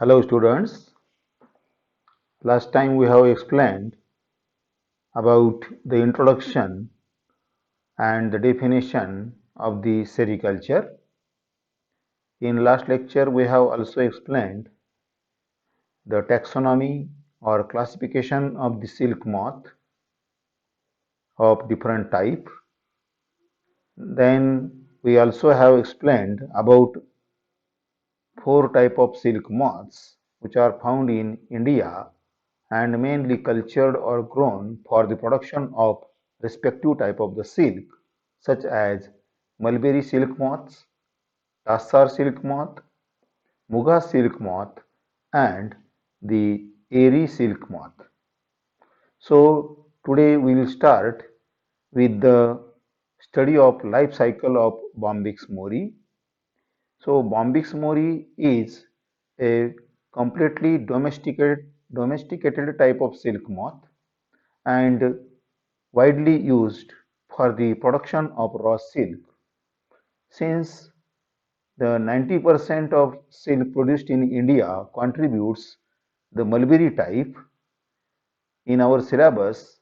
Hello students, last time we have explained about the introduction and the definition of the sericulture. In last lecture we have also explained the taxonomy or classification of the silk moth of different type. Then we also have explained about four type of silk moths which are found in India and mainly cultured or grown for the production of respective type of the silk such as mulberry silk moths, tassar silk moth, muga silk moth and the airy silk moth. So today we will start with the study of life cycle of Bombyx mori. So Bombyx mori is a completely domesticated type of silk moth and widely used for the production of raw silk. Since the 90% of silk produced in India contributes the mulberry type, in our syllabus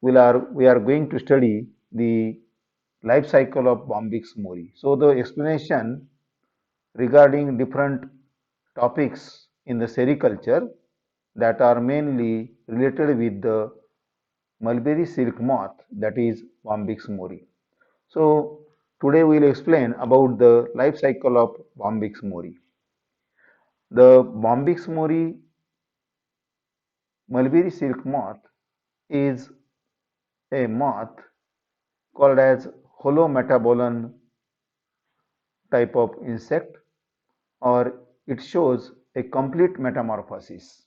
we are going to study the life cycle of Bombyx mori. So the explanation regarding different topics in the sericulture that are mainly related with the mulberry silk moth, that is Bombyx mori. So today we will explain about the life cycle of Bombyx mori. The Bombyx mori mulberry silk moth is a moth called as holometabolon type of insect, or it shows a complete metamorphosis.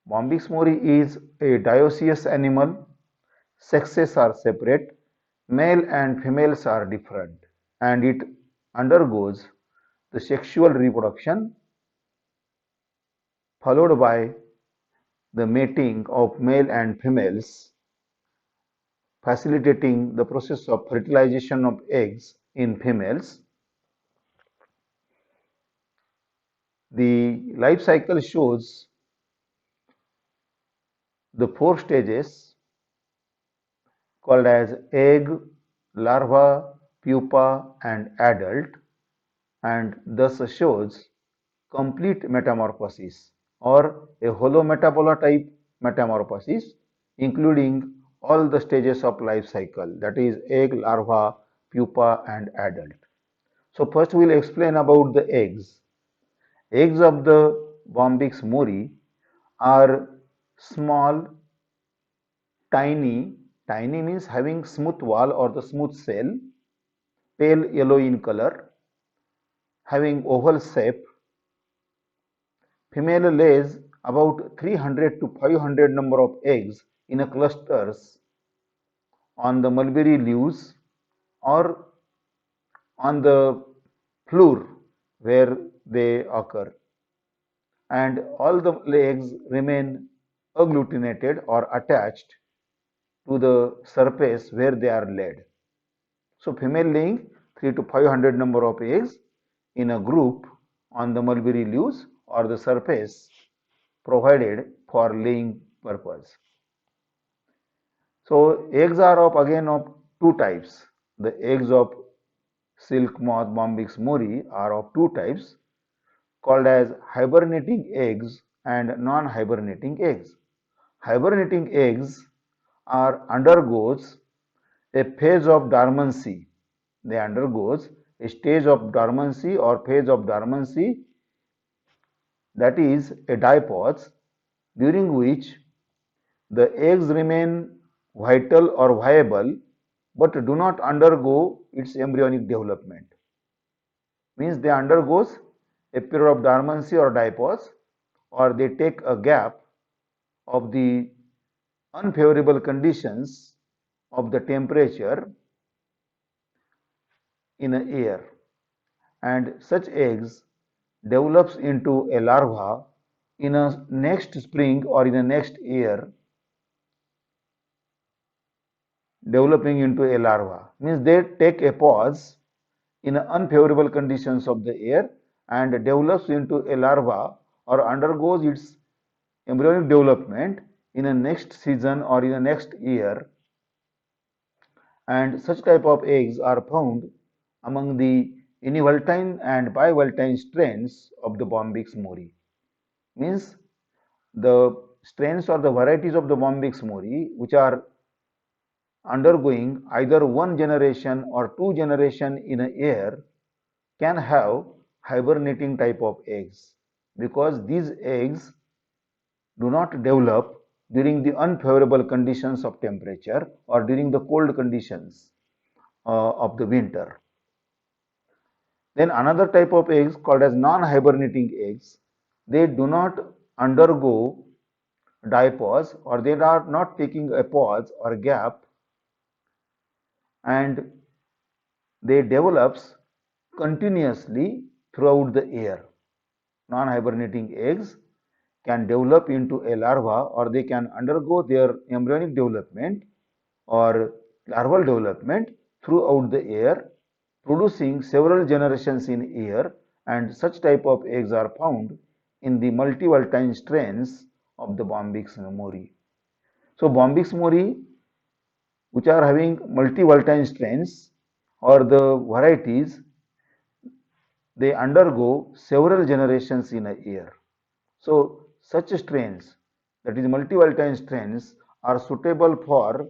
Bombyx mori is a dioecious animal. Sexes are separate, male and females are different, and it undergoes the sexual reproduction followed by the mating of male and females, facilitating the process of fertilization of eggs in females. The life cycle shows the four stages called as egg, larva, pupa, and adult, and thus shows complete metamorphosis or a holometabola type metamorphosis, including all the stages of life cycle, that is egg, larva, pupa, and adult. So first we will explain about the eggs. Eggs of the Bombyx mori are small, tiny, tiny means having smooth wall or the smooth shell, pale yellow in color, having oval shape. Female lays about 300 to 500 number of eggs in a clusters on the mulberry leaves or on the floor where they occur, and all the eggs remain agglutinated or attached to the surface where they are laid. So female laying 3 to 500 number of eggs in a group on the mulberry leaves or the surface provided for laying purpose. So eggs are of again of two types. The eggs of silk moth Bombyx mori are of two types called as hibernating eggs and non-hibernating eggs. Hibernating eggs are undergoes a phase of dormancy. They undergoes a stage of dormancy or phase of dormancy, that is a diapause, during which the eggs remain vital or viable but do not undergo its embryonic development. Means they undergoes a period of dormancy or diapause, or they take a gap of the unfavorable conditions of the temperature in the air, and such eggs develops into a larva in a next spring or in a next year, developing into a larva. Means they take a pause in unfavorable conditions of the air and develops into a larva or undergoes its embryonic development in a next season or in the next year, and such type of eggs are found among the univoltine and bivoltine strains of the Bombyx mori. Means the strains or the varieties of the Bombyx mori which are undergoing either one generation or two generation in a year can have hibernating type of eggs, because these eggs do not develop during the unfavorable conditions of temperature or during the cold conditions of the winter. Then another type of eggs called as non-hibernating eggs, they do not undergo diapause, or they are not taking a pause or gap, and they develops continuously throughout the year. Non-hibernating eggs can develop into a larva, or they can undergo their embryonic development or larval development throughout the year, producing several generations in a year, and such type of eggs are found in the multivoltine strains of the Bombyx mori. So Bombyx mori which are having multivoltine strains or the varieties, they undergo several generations in a year. So such strains, that is multivoltine strains, are suitable for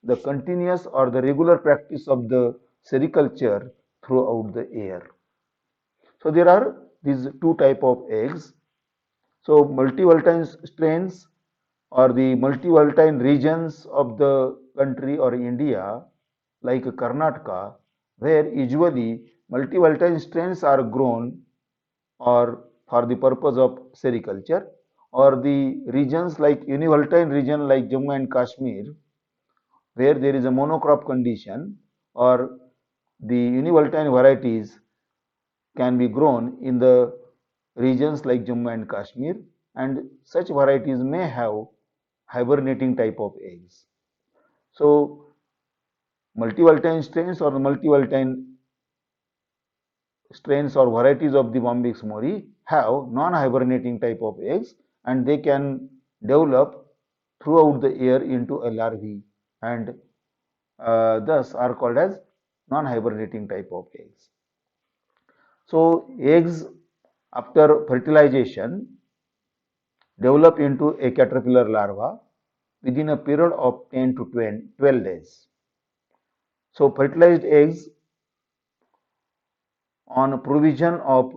the continuous or the regular practice of the sericulture throughout the year. So there are these two type of eggs. So multivoltine strains or the multivoltine regions of the country or India, like Karnataka, where usually multivoltine strains are grown or for the purpose of sericulture, or the regions like univoltine region like Jammu and Kashmir, where there is a monocrop condition, or the univoltine varieties can be grown in the regions like Jammu and Kashmir, and such varieties may have hibernating type of eggs. So multivoltine strains or multivoltine strains or varieties of the Bombyx mori have non-hibernating type of eggs, and they can develop throughout the year into a larvae, and thus are called as non-hibernating type of eggs. So eggs after fertilization develop into a caterpillar larva within a period of 10 to 12 days. So fertilized eggs, on provision of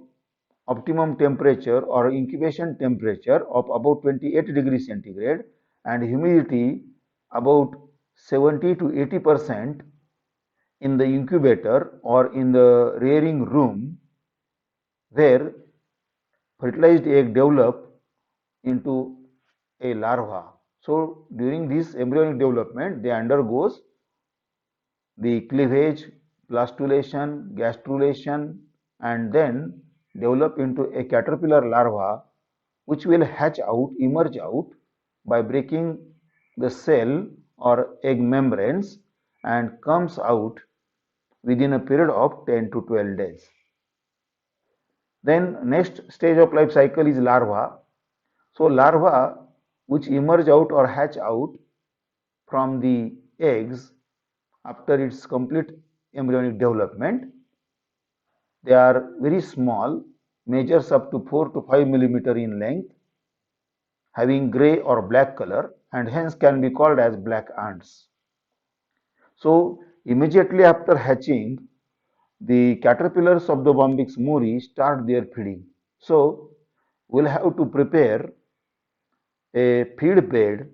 optimum temperature or incubation temperature of about 28 degrees centigrade and humidity about 70 to 80% in the incubator or in the rearing room, where fertilized egg develop into a larva. So during this embryonic development, they undergoes the cleavage, blastulation, gastrulation, and then develop into a caterpillar larva, which will hatch out, emerge out by breaking the cell or egg membranes, and comes out within a period of 10 to 12 days. Then next stage of life cycle is larva. So larva which emerge out or hatch out from the eggs after its complete embryonic development, they are very small, measures up to 4 to 5 millimeter in length, having grey or black color, and hence can be called as black ants. So immediately after hatching, the caterpillars of the Bombyx mori start their feeding. So we'll have to prepare a feed bed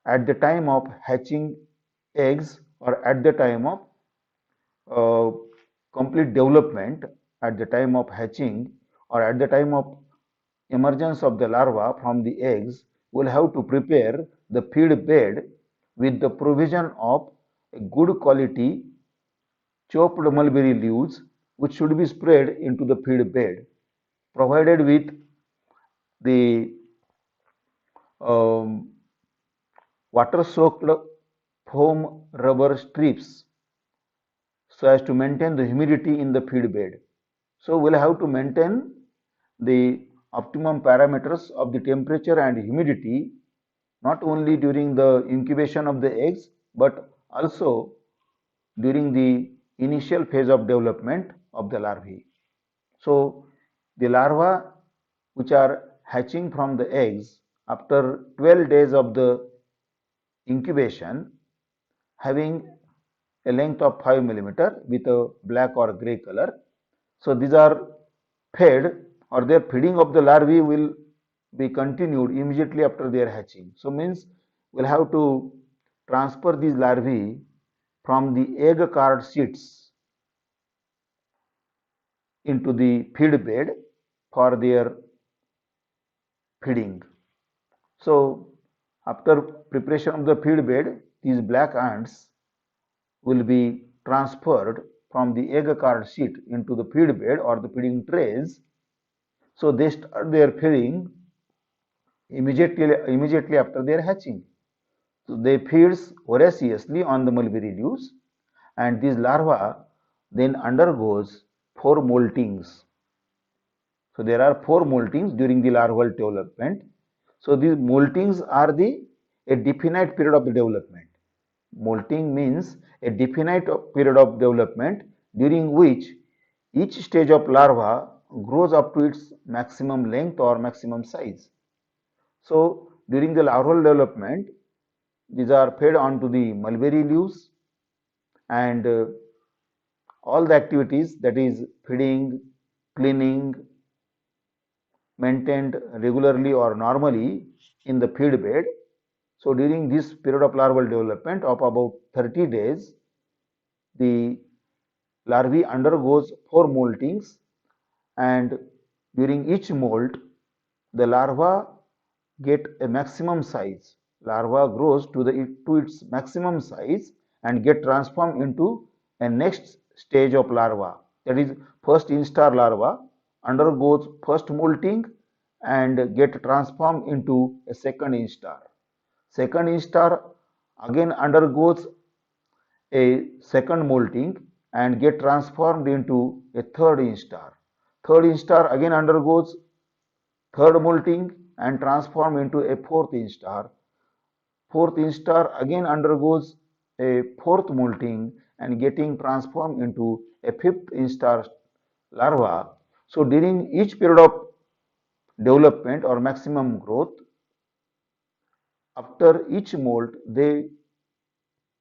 at the time of hatching eggs, or at the time of complete development, at the time of hatching, or at the time of emergence of the larva from the eggs. Will have to prepare the feed bed with the provision of a good quality chopped mulberry leaves, which should be spread into the feed bed, provided with the um, water soaked foam rubber strips, so as to maintain the humidity in the feed bed. So we'll have to maintain the optimum parameters of the temperature and humidity not only during the incubation of the eggs but also during the initial phase of development of the larvae. So the larvae which are hatching from the eggs after 12 days of the incubation having a length of 5 millimeter with a black or gray color. So these are fed or their feeding of the larvae will be continued immediately after their hatching. So means we'll have to transfer these larvae from the egg card sheets into the feed bed for their feeding. So after preparation of the feed bed, these black ants will be transferred from the egg card sheet into the feed bed or the feeding trays. So they start their feeding immediately after their hatching. So they feeds voraciously on the mulberry leaves, and these larvae then undergoes 4 moltings. So there are 4 moltings during the larval development. So these moltings are a definite period of the development. Molting means a definite period of development during which each stage of larva grows up to its maximum length or maximum size. So during the larval development, these are fed onto the mulberry leaves, and all the activities, that is feeding, cleaning, maintained regularly or normally in the feed bed. So during this period of larval development of about 30 days, the larvae undergoes 4 moltings, and during each molt, the larva get a maximum size. Larva grows to its maximum size and get transformed into a next stage of larva. That is, first instar larva undergoes first molting and get transformed into a second instar. Second instar again undergoes a second molting and get transformed into a third instar. Third instar again undergoes third molting and transform into a fourth instar. Fourth instar again undergoes a fourth molting and getting transformed into a fifth instar larva. So during each period of development or maximum growth, after each molt, they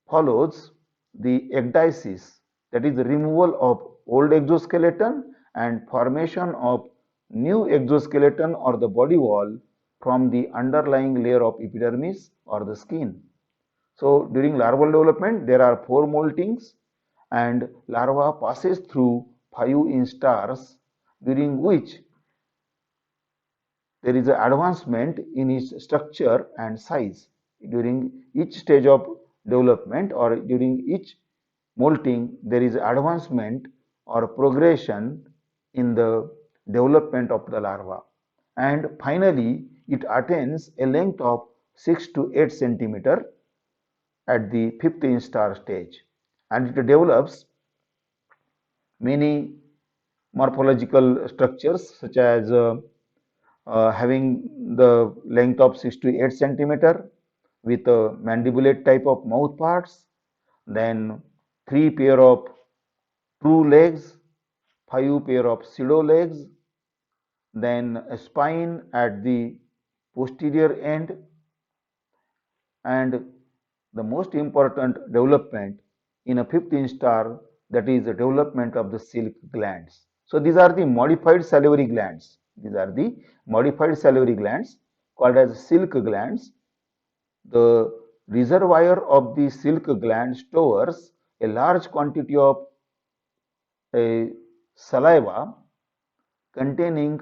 follows the ecdysis, that is the removal of old exoskeleton and formation of new exoskeleton or the body wall from the underlying layer of epidermis or the skin. So during larval development, there are 4 moltings, and larva passes through 5 instars, during which there is an advancement in its structure and size. During each stage of development or during each molting, there is advancement or progression in the development of the larva. And finally, it attains a length of 6 to 8 centimeter at the fifth instar stage, and it develops many morphological structures such as having the length of 6 to 8 centimeter with a mandibulate type of mouth parts, then 3 pair of true legs, 5 pair of pseudo legs, then a spine at the posterior end, and the most important development in a fifth instar, that is the development of the silk glands. So these are the modified salivary glands. These are the modified salivary glands called as silk glands. The reservoir of the silk gland stores a large quantity of a saliva containing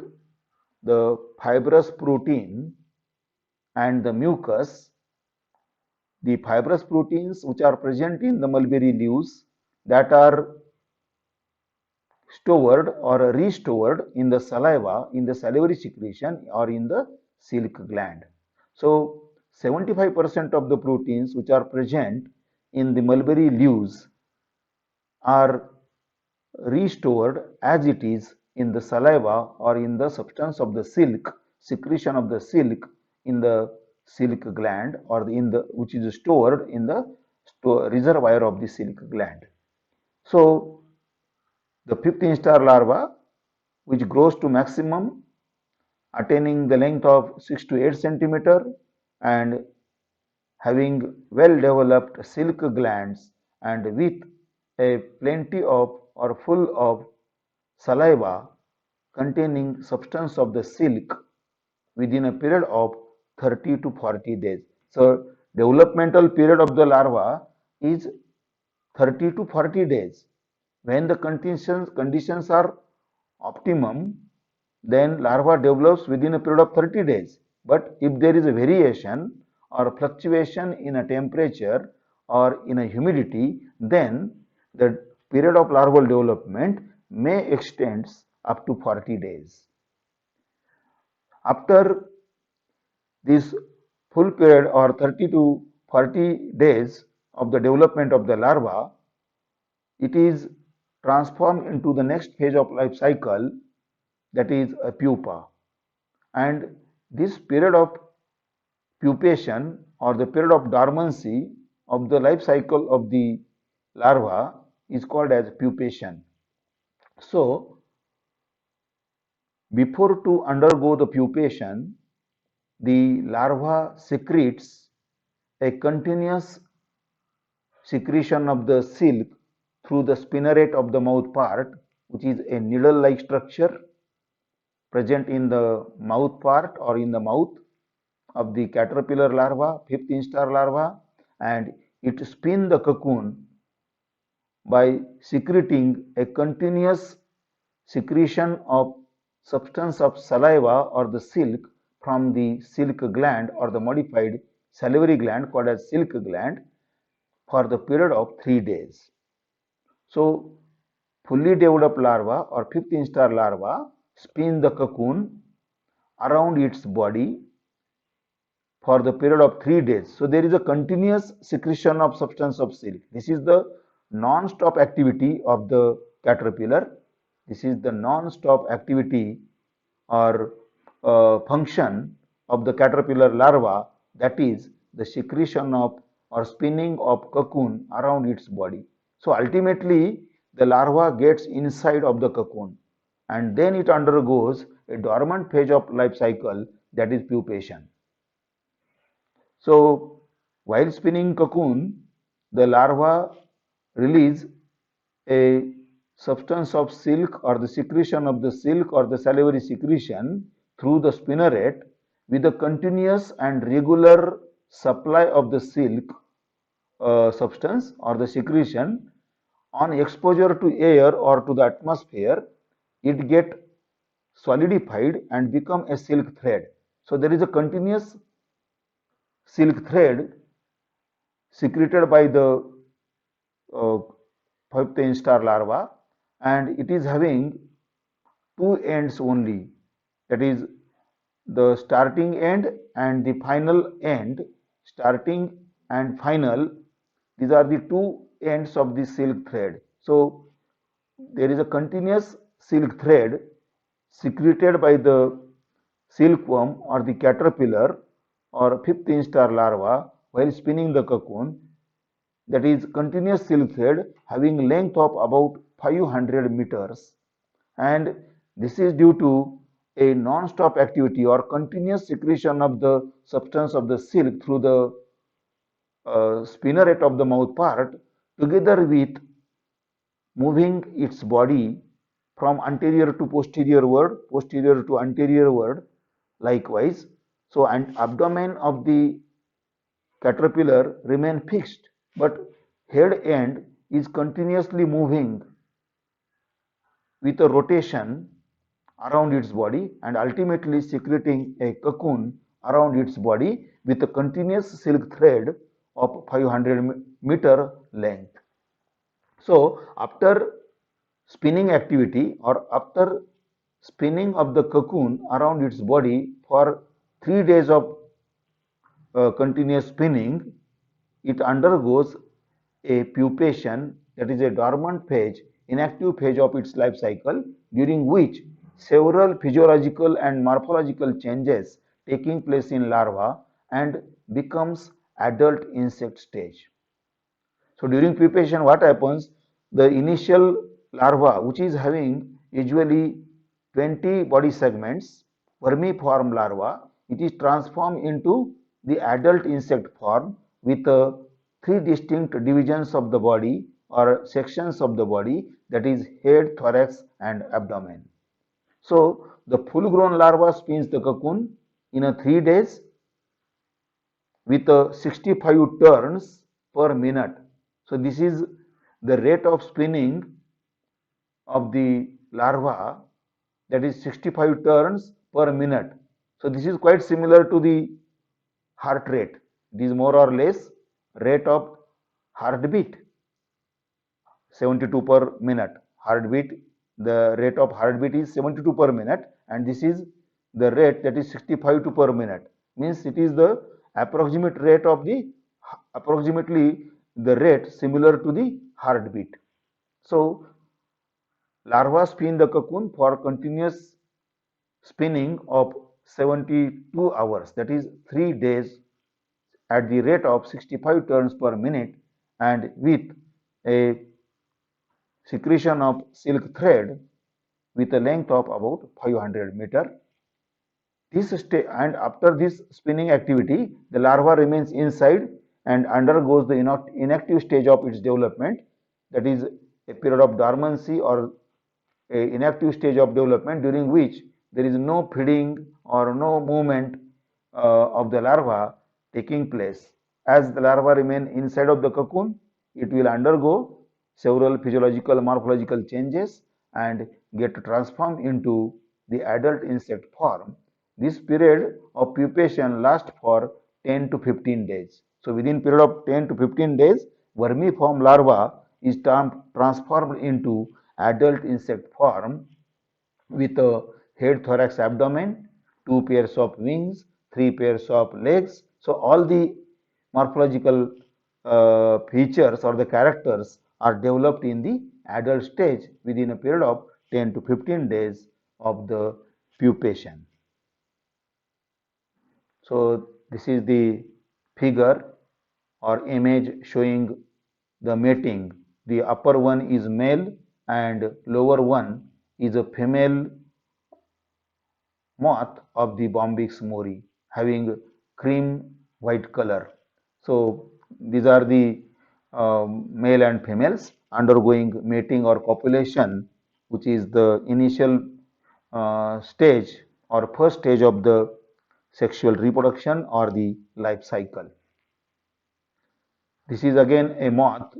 the fibrous protein and the mucus. The fibrous proteins which are present in the mulberry leaves that are stored or restored in the saliva, in the salivary secretion or in the silk gland. So 75% of the proteins which are present in the mulberry leaves are restored as it is in the saliva or in the substance of the silk, secretion of the silk in the silk gland, or in the which is stored in the reservoir of the silk gland. So the fifth instar larva, which grows to maximum, attaining the length of 6 to 8 centimeter and having well developed silk glands and with a plenty of or full of saliva containing substance of the silk within a period of 30 to 40 days. So developmental period of the larva is 30 to 40 days. When the conditions are optimum, then larva develops within a period of 30 days. But if there is a variation or fluctuation in a temperature or in a humidity, then the period of larval development may extend up to 40 days. After this full period or 30 to 40 days of the development of the larva, it is transformed into the next phase of life cycle, that is a pupa. And this period of pupation or the period of dormancy of the life cycle of the larva is called as pupation. So before to undergo the pupation, the larva secretes a continuous secretion of the silk through the spinneret of the mouth part, which is a needle-like structure present in the mouth part or in the mouth of the caterpillar larva, fifth instar larva, and it spins the cocoon by secreting a continuous secretion of substance of saliva or the silk from the silk gland or the modified salivary gland called as silk gland for the period of 3 days. So fully developed larva or fifth instar larva spins the cocoon around its body for the period of 3 days. So there is a continuous secretion of substance of silk. This is the non-stop activity of the caterpillar. This is the non-stop activity or function of the caterpillar larva, that is the secretion of or spinning of cocoon around its body. So ultimately the larva gets inside of the cocoon and then it undergoes a dormant phase of life cycle, that is pupation. So while spinning cocoon, the larva release a substance of silk or the secretion of the silk or the salivary secretion through the spinneret with a continuous and regular supply of the silk substance or the secretion. On exposure to air or to the atmosphere, it get solidified and become a silk thread. So there is a continuous silk thread secreted by the fifth instar larva, and it is having two ends only, that is the starting end and the final end. Starting and final, these are the two ends of the silk thread. So there is a continuous silk thread secreted by the silkworm or the caterpillar or fifth instar larva while spinning the cocoon, that is continuous silk thread having length of about 500 meters, and this is due to a non-stop activity or continuous secretion of the substance of the silk through the spinneret of the mouth part, together with moving its body from anterior to posterior ward, posterior to anterior ward likewise. So and abdomen of the caterpillar remain fixed, but head end is continuously moving with a rotation around its body and ultimately secreting a cocoon around its body with a continuous silk thread of 500-meter length. So after spinning activity or after spinning of the cocoon around its body for 3 days of continuous spinning, it undergoes a pupation, that is a dormant phase, inactive phase of its life cycle, during which several physiological and morphological changes taking place in larva and becomes adult insect stage. So during pupation, what happens? The initial larva, which is having usually 20 body segments, vermiform larva, it is transformed into the adult insect form with three distinct divisions of the body or sections of the body, that is head, thorax and abdomen. So the full grown larva spins the cocoon in a 3 days with 65 turns per minute. So this is the rate of spinning of the larva, that is 65 turns per minute. So this is quite similar to the heart rate. It is more or less rate of heartbeat, 72 per minute. Heartbeat, the rate of heartbeat is 72 per minute, and this is the rate, that is 65 to per minute. Means it is the approximate rate of the approximately the rate similar to the heartbeat. So larvae spin the cocoon for continuous spinning of 72 hours, that is 3 days, at the rate of 65 turns per minute and with a secretion of silk thread with a length of about 500 meter. And after this spinning activity, the larva remains inside and undergoes the inactive stage of its development, that is a period of dormancy or a inactive stage of development, during which there is no feeding or no movement of the larva taking place. As the larva remain inside of the cocoon, it will undergo several physiological morphological changes and get transformed into the adult insect form. This period of pupation lasts for 10 to 15 days. So within period of 10 to 15 days, vermiform larva is transformed into adult insect form with a head, thorax, abdomen, two pairs of wings, three pairs of legs. So all the morphological features or the characters are developed in the adult stage within a period of 10 to 15 days of the pupation. So this is the figure or image showing the mating. The upper one is male and lower one is a female moth of the Bombyx mori, having cream white color. So these are the male and females undergoing mating or copulation, which is the initial stage or first stage of the sexual reproduction or the life cycle. This is again a moth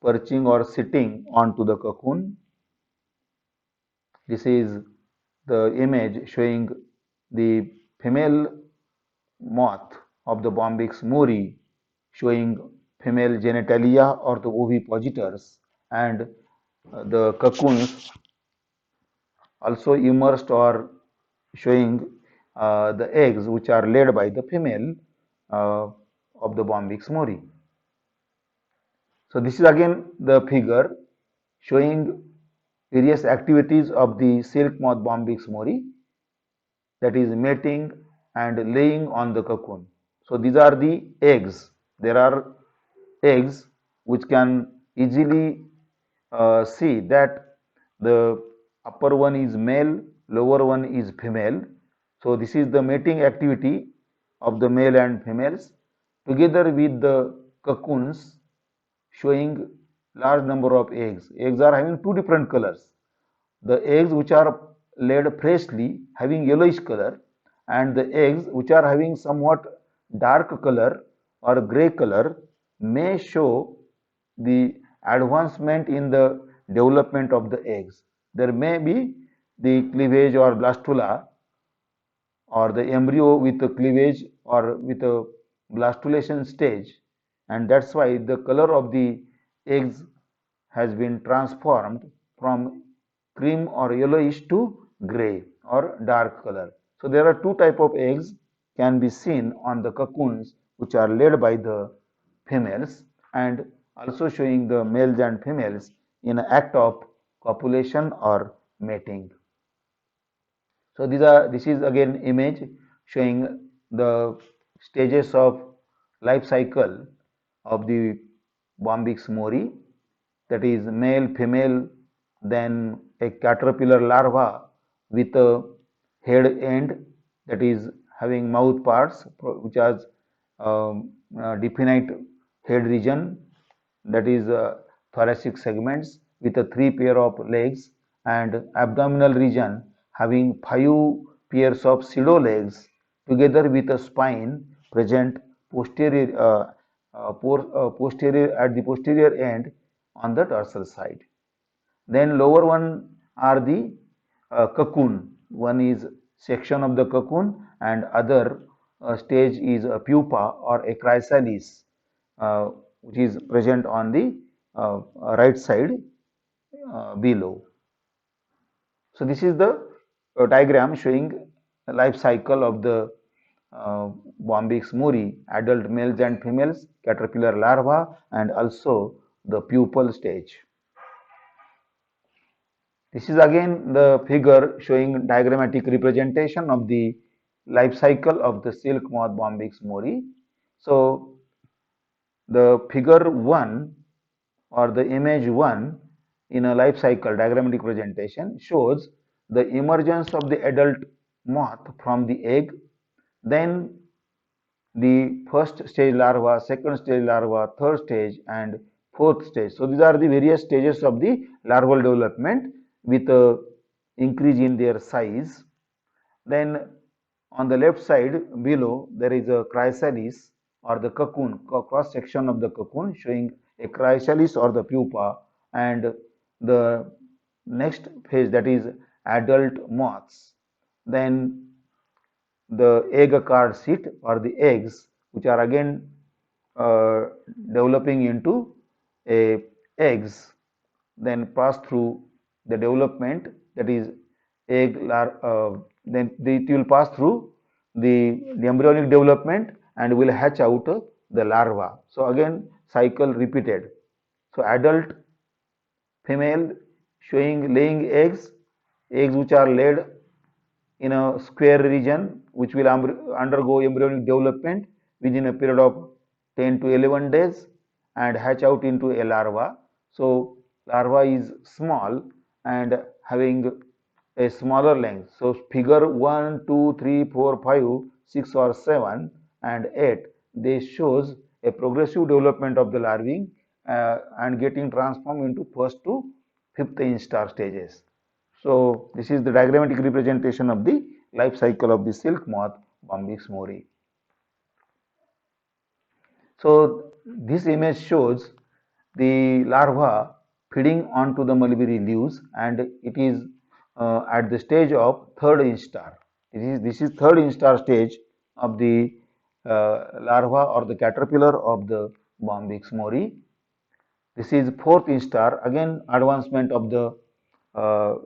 perching or sitting onto the cocoon. This is the image showing the female moth of the Bombyx mori, showing female genitalia or the ovipositors, and the cocoons also immersed or showing the eggs which are laid by the female of the Bombyx mori. So this is again the figure showing various activities of the silk moth Bombyx mori, that is mating and laying on the cocoon. So these are the eggs. There are eggs which can easily see that the upper one is male, lower one is female. So this is the mating activity of the male and females together with the cocoons showing large number of eggs. Eggs are having two different colors. The eggs which are laid freshly having yellowish color, and the eggs which are having somewhat dark color or gray color may show the advancement in the development of the eggs. There may be the cleavage or blastula or the embryo with a cleavage or with a blastulation stage, and that's why the color of the eggs has been transformed from cream or yellowish to gray or dark color. So there are two type of eggs can be seen on the cocoons which are laid by the females, and also showing the males and females in an act of copulation or mating. So this is again image showing the stages of life cycle of the Bombyx mori, that is male, female, then a caterpillar larva with a head end, that is having mouth parts which has definite head region, that is thoracic segments with a three pair of legs, and abdominal region having five pairs of pseudo legs together with a spine present posterior posterior at the posterior end on the dorsal side. Then lower one are the cocoon. One is section of the cocoon and other stage is a pupa or a chrysalis, uh, which is present on the right side below. So this is the diagram showing life cycle of the Bombyx mori, adult males and females, caterpillar larva, and also the pupal stage. This is again the figure showing diagrammatic representation of the life cycle of the silk moth Bombyx mori. So the figure 1 or the image 1 in a life cycle diagrammatic representation shows the emergence of the adult moth from the egg, then the first stage larva, second stage larva, third stage, and fourth stage. So these are the various stages of the larval development with a increase in their size. Then on the left side below there is a chrysalis or the cocoon, cross section of the cocoon showing a chrysalis or the pupa, and the next phase, that is adult moths. Then the egg card sheet or the eggs, which are again uh, developing into a eggs, then pass through the development, that is then it will pass through the embryonic development and will hatch out the larva. So again cycle repeated. So adult female showing laying eggs, eggs which are laid in a square region which will undergo embryonic development within a period of 10 to 11 days and hatch out into a larva. So larva is small and having a smaller length. So figure 1, 2, 3, 4, 5, 6 or 7 and 8, this shows a progressive development of the larvae and getting transformed into first to fifth instar stages. So this is the diagrammatic representation of the life cycle of the silk moth Bombyx mori. So this image shows the larva feeding onto the mulberry leaves, and it is at the stage of third instar. This is third instar stage of the larva or the caterpillar of the Bombyx mori. This is fourth instar, again advancement of the uh,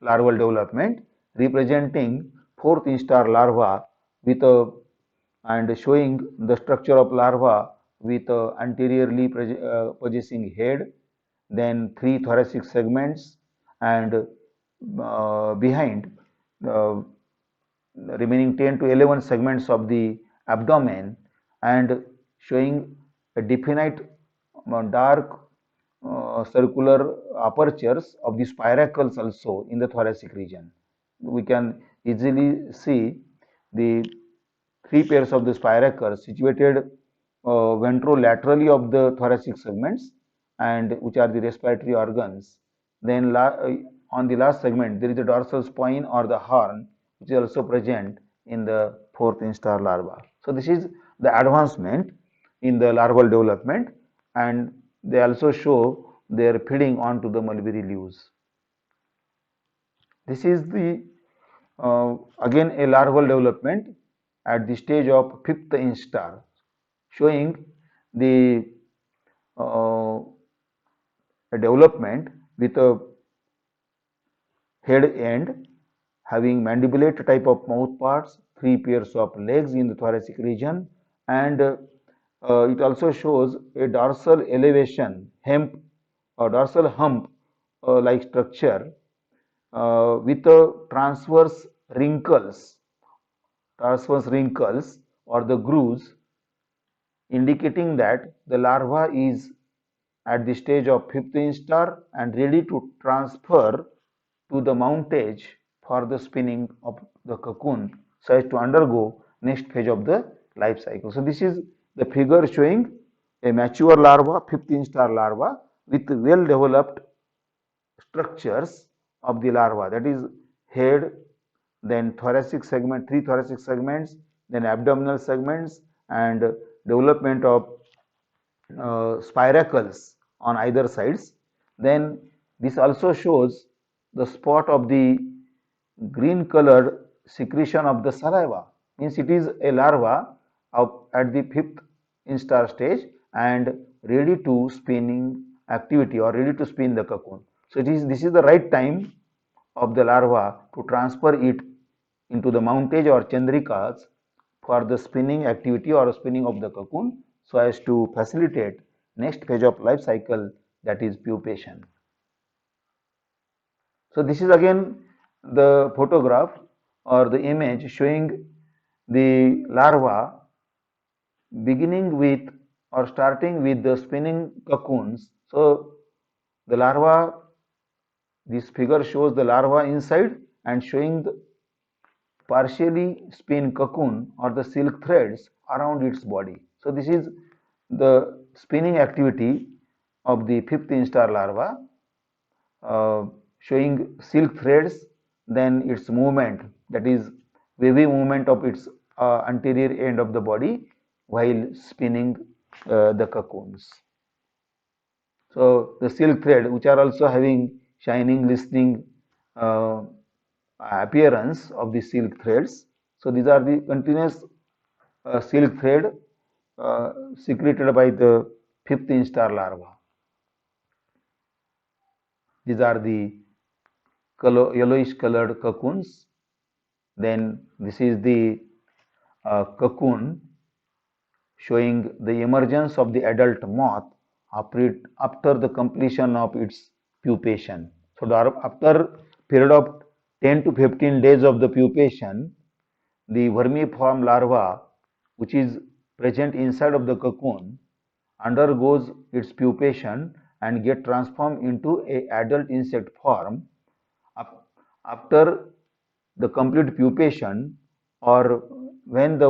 larval development, representing fourth instar larva with a and showing the structure of larva with anteriorly possessing head, then three thoracic segments, and behind uh, remaining 10 to 11 segments of the abdomen, and showing a definite dark circular apertures of the spiracles also in the thoracic region. We can easily see the three pairs of the spiracles situated ventrolaterally of the thoracic segments, and which are the respiratory organs. Then on the last segment there is a dorsal spine or the horn, which is also present in the fourth instar larva. So this is the advancement in the larval development, and they also show their feeding onto the mulberry leaves. This is the again a larval development at the stage of fifth instar, showing the development with a head end having mandibulate type of mouth parts, three pairs of legs in the thoracic region, and it also shows a dorsal elevation, hemp or dorsal hump like structure with a transverse wrinkles, transverse wrinkles or the grooves, indicating that the larva is at the stage of fifth instar and ready to transfer to the mountage for the spinning of the cocoon so as to undergo next phase of the life cycle. So this is the figure showing a mature larva, fifth instar larva with well developed structures of the larva, that is head, then thoracic segment, three thoracic segments, then abdominal segments, and development of spiracles on either sides. Then this also shows the spot of the green colored secretion of the saliva, means it is a larva of, at the fifth instar stage and ready to spinning activity or ready to spin the cocoon. So this is the right time of the larva to transfer it into the mountage or chandrikas for the spinning activity or spinning of the cocoon so as to facilitate next phase of life cycle, that is pupation. So this is again the photograph or the image showing the larva beginning with or starting with the spinning cocoons. So the larva, this figure shows the larva inside and showing the partially spin cocoon or the silk threads around its body. So this is the spinning activity of the fifth instar larva, showing silk threads, then its movement, that is wavy movement of its anterior end of the body while spinning the cocoons. So the silk thread, which are also having shining, glistening appearance of the silk threads. So these are the continuous silk thread secreted by the fifth instar larva. These are the yellowish colored cocoons. Then this is the cocoon showing the emergence of the adult moth after the completion of its pupation. So after period of 10 to 15 days of the pupation, the vermiform larva, which is present inside of the cocoon, undergoes its pupation and get transformed into a adult insect form. After the complete pupation, or when the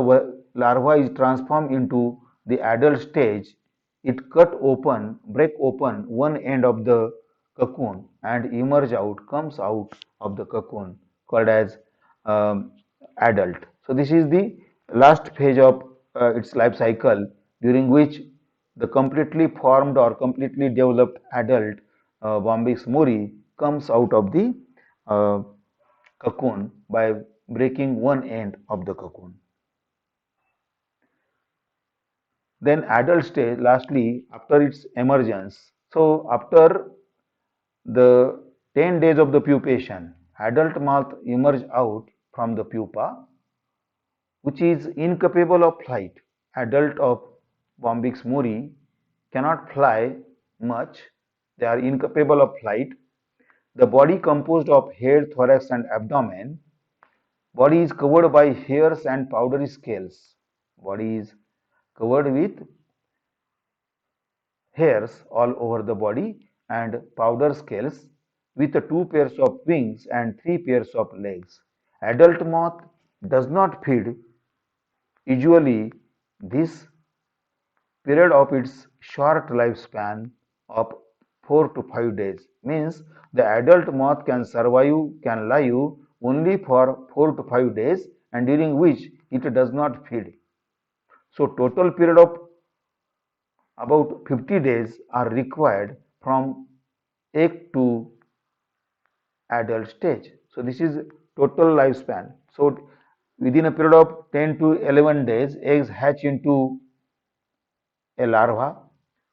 larva is transformed into the adult stage, it break open one end of the cocoon and comes out of the cocoon, called as adult. So this is the last phase of its life cycle, during which the completely formed or completely developed adult Bombyx mori comes out of the cocoon by breaking one end of the cocoon. Then adult stage, lastly, after its emergence. So after the 10 days of the pupation, adult moth emerge out from the pupa, which is incapable of flight. Adult of Bombyx mori cannot fly much. They are incapable of flight. The body composed of head, thorax and abdomen. Body is covered by hairs and powdery scales. Body is covered with hairs all over the body and powder scales, with 2 pairs of wings and 3 pairs of legs. Adult moth does not feed. Usually, this period of its short lifespan of 4 to 5 days means the adult moth can live only for 4 to 5 days, and during which it does not feed. So total period of about 50 days are required from egg to adult stage. So this is total lifespan. So within a period of 10 to 11 days, eggs hatch into a larva.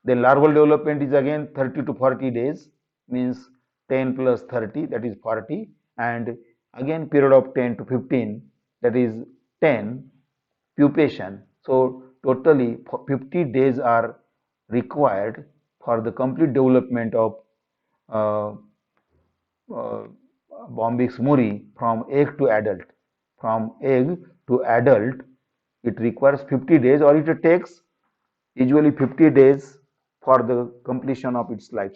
The larval development is again 30 to 40 days, means 10 plus 30, that is 40, and again period of 10 to 15, that is 10, pupation. So totally 50 days are required for the complete development of uh, Bombyx mori from egg to adult. from egg to adult, it requires 50 days or it takes usually 50 days for the completion of its life